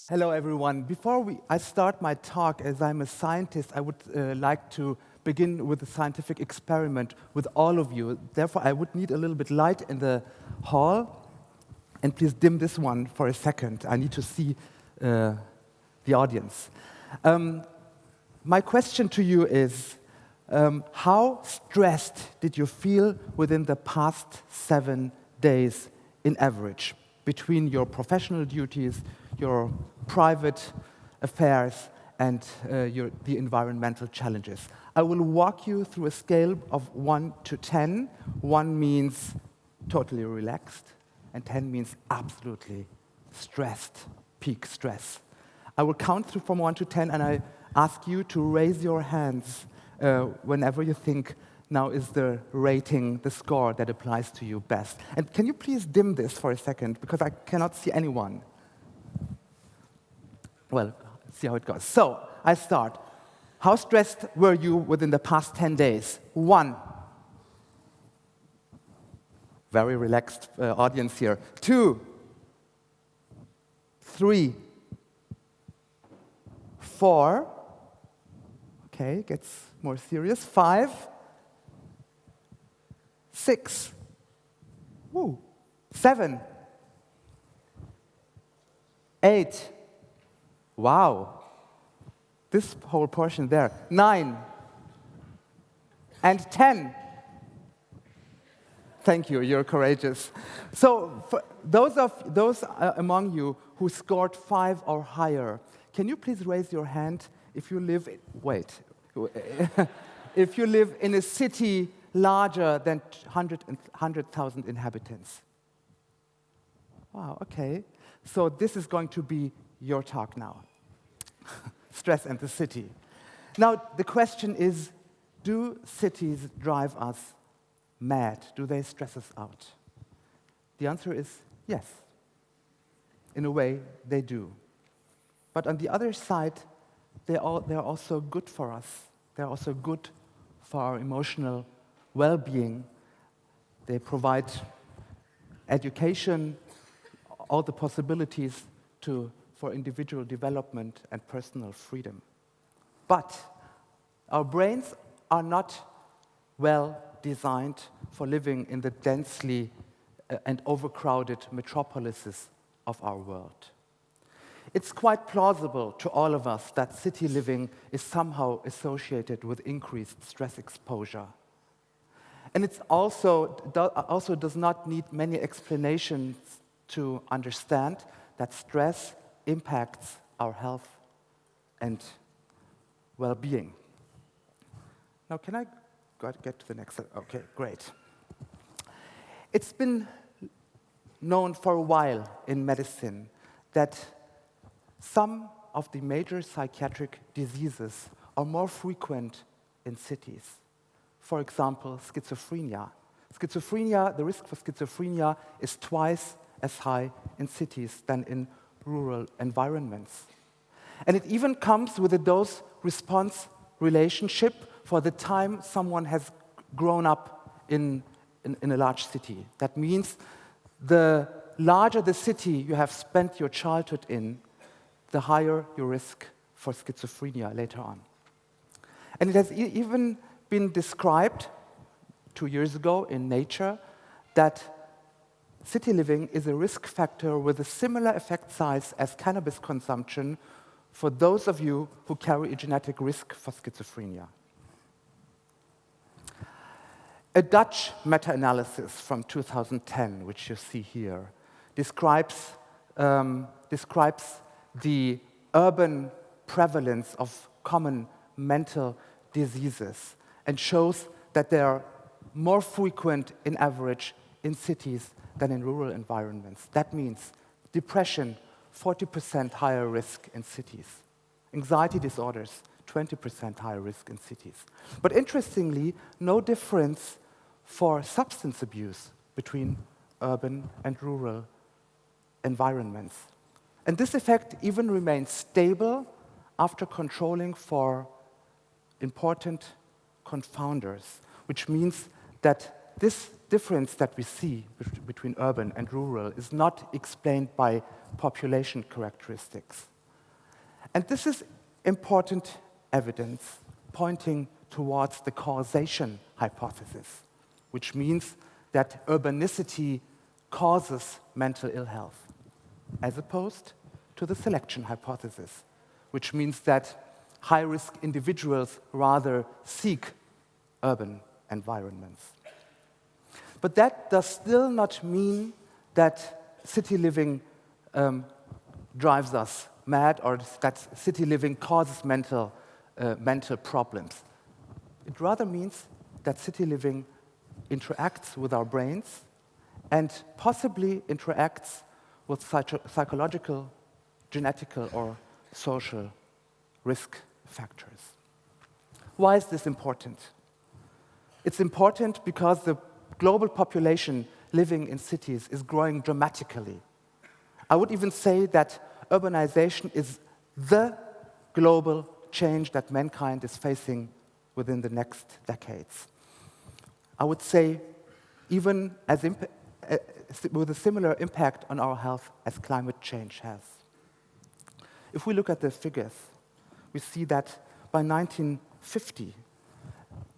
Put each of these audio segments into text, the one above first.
Hello, everyone. Before I start my talk, as I'm a scientist, I would like to begin with a scientific experiment with all of you. Therefore, I would need a little bit light in the hall. And please dim this one for a second. I need to see the audience. My question to you is, how stressed did you feel within the past 7 days in average, between your professional duties, your private affairs, and the environmental challenges? I will walk you through a scale of 1 to 10. 1 means totally relaxed, and 10 means absolutely stressed, peak stress. I will count through from 1 to 10, and I ask you to raise your hands whenever you think now is the rating, the score that applies to you best. And can you please dim this for a second, because I cannot see anyone. Well, see how it goes. So, I start. How stressed were you within the past 10 days? 1. Very relaxed audience here. 2. 3. 4. Okay, gets more serious. 5. 6. 7. 8. Wow. This whole portion there. 9. And 10. Thank you, you're courageous. So, for those among you who scored 5 or higher, can you please raise your hand if you live if you live in a city larger than 100,000 inhabitants? Wow, okay. So this is going to be your talk now. Stress and the city. Now, the question is, do cities drive us mad? Do they stress us out? The answer is yes. In a way, they do. But on the other side, they're also good for us. They're also good for our emotional well-being. They provide education, all the possibilities for individual development and personal freedom. But our brains are not well designed for living in the densely and overcrowded metropolises of our world. It's quite plausible to all of us that city living is somehow associated with increased stress exposure. And it also does not need many explanations to understand that stress impacts our health and well-being. Now, can I get to the next slide? Okay, great. It's been known for a while in medicine that some of the major psychiatric diseases are more frequent in cities. For example, schizophrenia. The risk for schizophrenia is twice as high in cities than in rural environments. And it even comes with a dose-response relationship for the time someone has grown up in a large city. That means the larger the city you have spent your childhood in, the higher your risk for schizophrenia later on. And it has even been described 2 years ago in Nature that city living is a risk factor with a similar effect size as cannabis consumption for those of you who carry a genetic risk for schizophrenia. A Dutch meta-analysis from 2010, which you see here, describes the urban prevalence of common mental diseases and shows that they are more frequent in average in cities than in rural environments. That means depression, 40% higher risk in cities. Anxiety disorders, 20% higher risk in cities. But interestingly, no difference for substance abuse between urban and rural environments. And this effect even remains stable after controlling for important confounders, which means that this difference that we see between urban and rural is not explained by population characteristics. And this is important evidence pointing towards the causation hypothesis, which means that urbanicity causes mental ill health, as opposed to the selection hypothesis, which means that high-risk individuals rather seek urban environments. But that does still not mean that city living drives us mad or that city living causes mental problems. It rather means that city living interacts with our brains and possibly interacts with psychological, genetical, or social risk factors. Why is this important? It's important because the global population living in cities is growing dramatically. I would even say that urbanization is the global change that mankind is facing within the next decades. I would say even with a similar impact on our health as climate change has. If we look at the figures, we see that by 1950,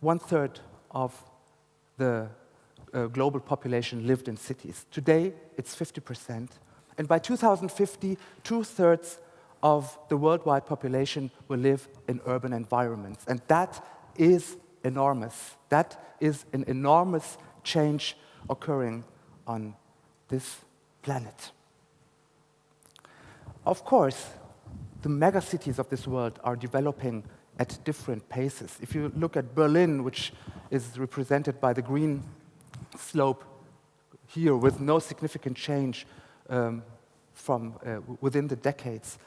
1/3 of the global population lived in cities. Today, it's 50%. And by 2050, 2/3 of the worldwide population will live in urban environments. And that is enormous. That is an enormous change occurring on this planet. Of course, the megacities of this world are developing at different paces. If you look at Berlin, which is represented by the green slope here with no significant change from within the decades,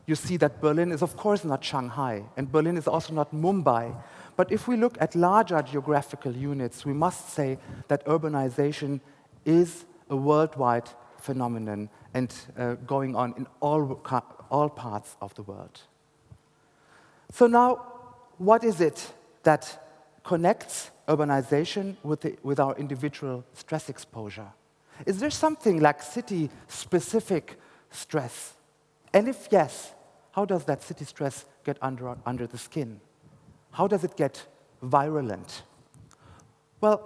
you see that Berlin is of course not Shanghai, and Berlin is also not Mumbai. But if we look at larger geographical units, we must say that urbanization is a worldwide phenomenon and going on in all parts of the world. So now, what is it that connects urbanization with our individual stress exposure? Is there something like city-specific stress? And if yes, how does that city stress get under the skin? How does it get virulent? Well,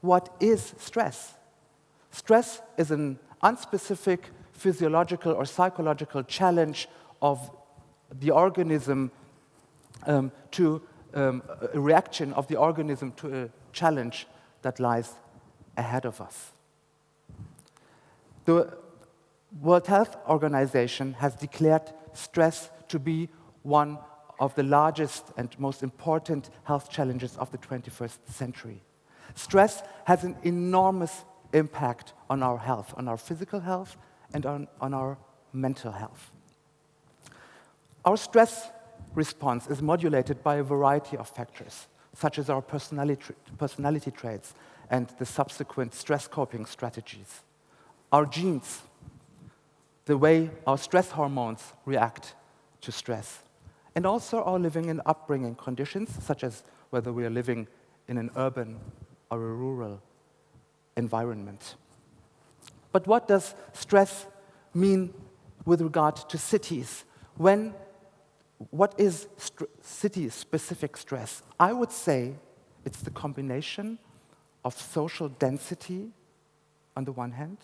what is stress? Stress is an unspecific physiological or psychological challenge of the organism to a reaction of the organism to a challenge that lies ahead of us. The World Health Organization has declared stress to be one of the largest and most important health challenges of the 21st century. Stress has an enormous impact on our health, on our physical health, and on our mental health. Our stress response is modulated by a variety of factors, such as our personality traits and the subsequent stress coping strategies. Our genes, the way our stress hormones react to stress, and also our living and upbringing conditions, such as whether we are living in an urban or a rural environment. But what does stress mean with regard to cities? What is city-specific stress? I would say it's the combination of social density on the one hand,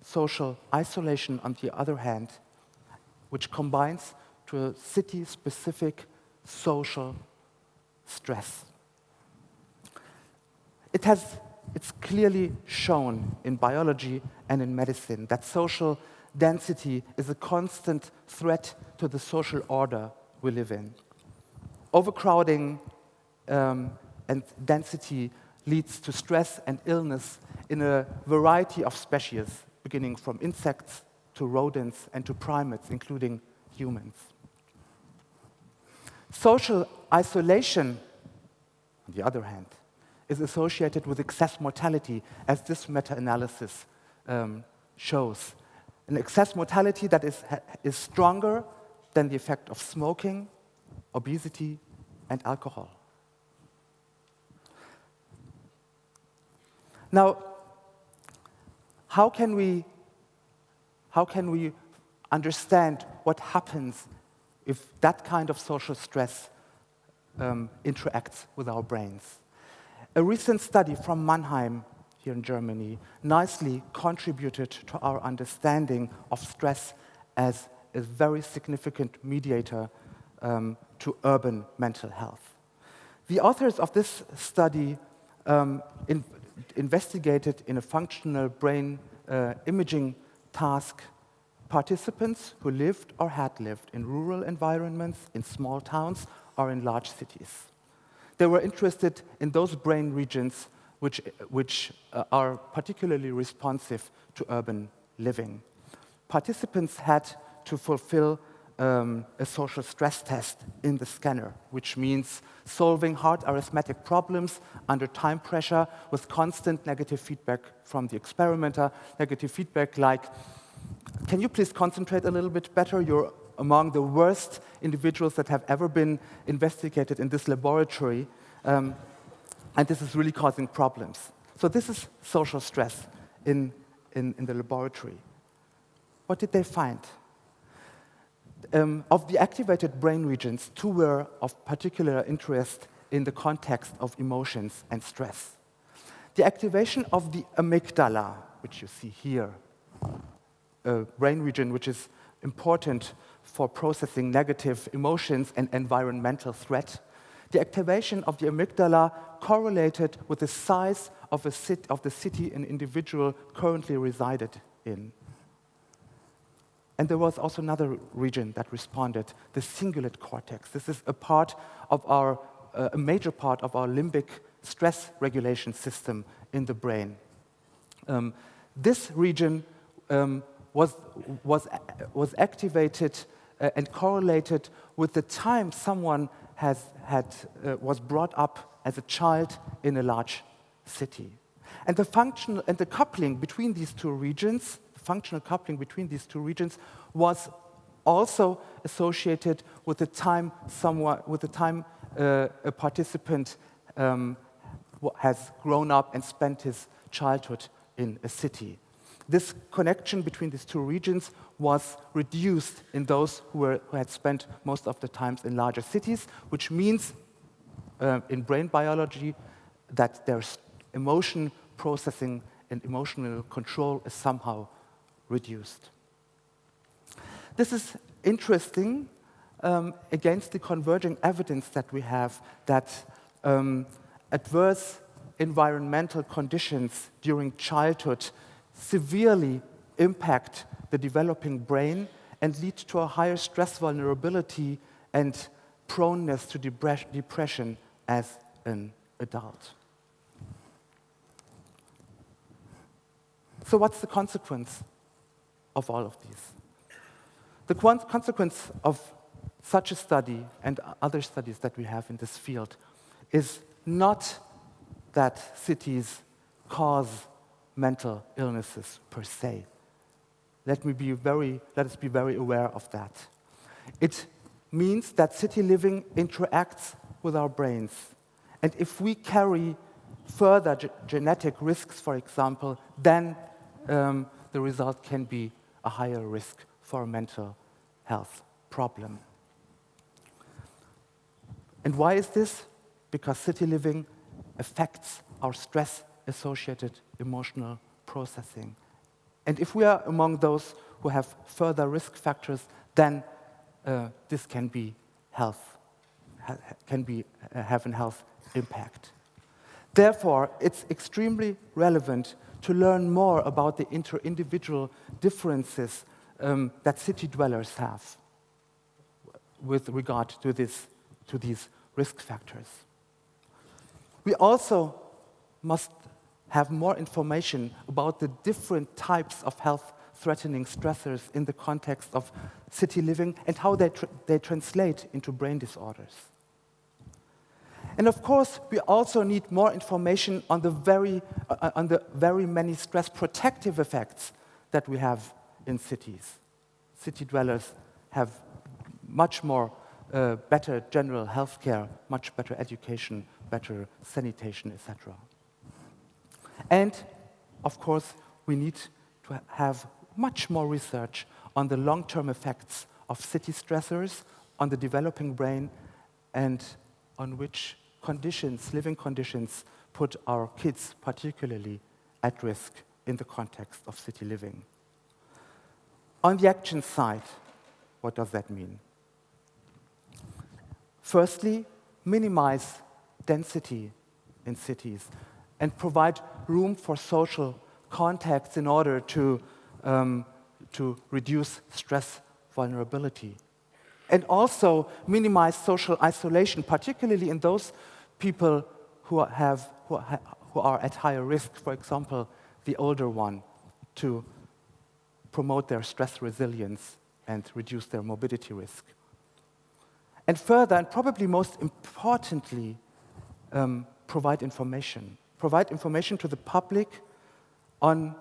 social isolation on the other hand, which combines to a city-specific social stress. It's clearly shown in biology and in medicine that social density is a constant threat to the social order we live in. Overcrowding and density leads to stress and illness in a variety of species, beginning from insects to rodents and to primates, including humans. Social isolation, on the other hand, is associated with excess mortality, as this meta-analysis shows. An excess mortality that is stronger than the effect of smoking, obesity, and alcohol. Now, how can we understand what happens if that kind of social stress interacts with our brains. A recent study from Mannheim here in Germany nicely contributed to our understanding of stress as a very significant mediator to urban mental health. The authors of this study investigated in a functional brain imaging task participants who lived or had lived in rural environments, in small towns, or in large cities. They were interested in those brain regions which are particularly responsive to urban living. Participants had to fulfill a social stress test in the scanner, which means solving hard arithmetic problems under time pressure with constant negative feedback from the experimenter. Negative feedback like, can you please concentrate a little bit better? You're among the worst individuals that have ever been investigated in this laboratory, and this is really causing problems. So this is social stress in the laboratory. What did they find? Of the activated brain regions, 2 were of particular interest in the context of emotions and stress. The activation of the amygdala, which you see here, a brain region which is important for processing negative emotions and environmental threat. The activation of the amygdala correlated with the size of the city an individual currently resided in. And there was also another region that responded, the cingulate cortex. This is a major part of our limbic stress regulation system in the brain. This region was activated and correlated with the time someone was brought up as a child in a large city. And the coupling between these 2 regions, functional coupling between these 2 regions, was also associated with the time a participant has grown up and spent his childhood in a city. This connection between these 2 regions was reduced in those who had spent most of the times in larger cities, which means in brain biology that their emotion processing and emotional control is somehow reduced. This is interesting against the converging evidence that we have that adverse environmental conditions during childhood severely impact the developing brain and lead to a higher stress vulnerability and proneness to depression as an adult. So what's the consequence of all of these? The consequence of such a study and other studies that we have in this field is not that cities cause mental illnesses per se. Let us be very aware of that. It means that city living interacts with our brains. And if we carry further genetic risks, for example, then the result can be a higher risk for a mental health problem. And why is this? Because city living affects our stress-associated emotional processing. And if we are among those who have further risk factors, then this can have a health impact. Therefore, it's extremely relevant to learn more about the inter-individual differences that city dwellers have with regard to these risk factors. We also must have more information about the different types of health-threatening stressors in the context of city living and how they translate into brain disorders. And of course, we also need more information on the very many stress protective effects that we have in cities. City dwellers have much more better general health care, much better education, better sanitation, etc. And of course, we need to have much more research on the long-term effects of city stressors on the developing brain and on which conditions, living conditions, put our kids particularly at risk in the context of city living. On the action side, what does that mean? Firstly, minimize density in cities and provide room for social contacts in order to reduce stress vulnerability. And also minimize social isolation, particularly in those people who are at higher risk, for example, the older one, to promote their stress resilience and reduce their morbidity risk. And further, and probably most importantly, provide information. Provide information to the public on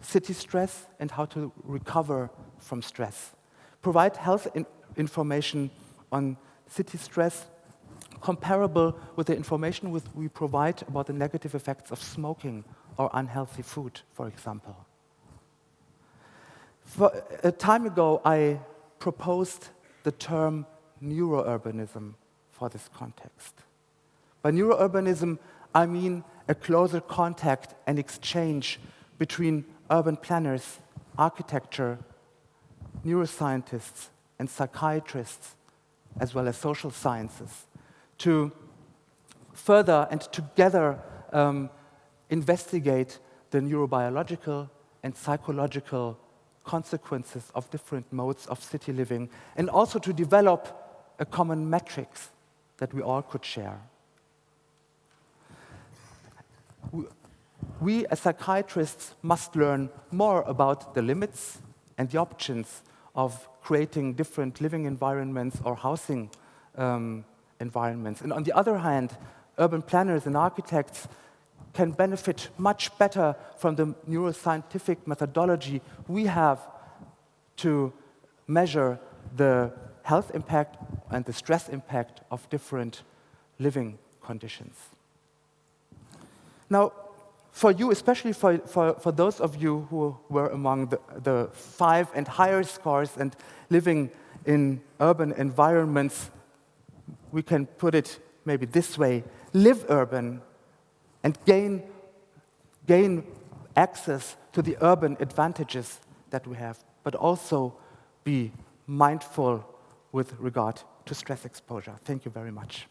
city stress and how to recover from stress. Provide health information on city stress comparable with the information we provide about the negative effects of smoking or unhealthy food, for example. A time ago, I proposed the term neurourbanism for this context. By neurourbanism, I mean a closer contact and exchange between urban planners, architecture, neuroscientists, and psychiatrists, as well as social sciences, to further and together investigate the neurobiological and psychological consequences of different modes of city living, and also to develop a common metrics that we all could share. We as psychiatrists must learn more about the limits and the options of creating different living environments or housing environments. And on the other hand, urban planners and architects can benefit much better from the neuroscientific methodology we have to measure the health impact and the stress impact of different living conditions. Now, for you, especially for those of you who were among the 5 and higher scores and living in urban environments, we can put it maybe this way: live urban and gain access to the urban advantages that we have, but also be mindful with regard to stress exposure. Thank you very much.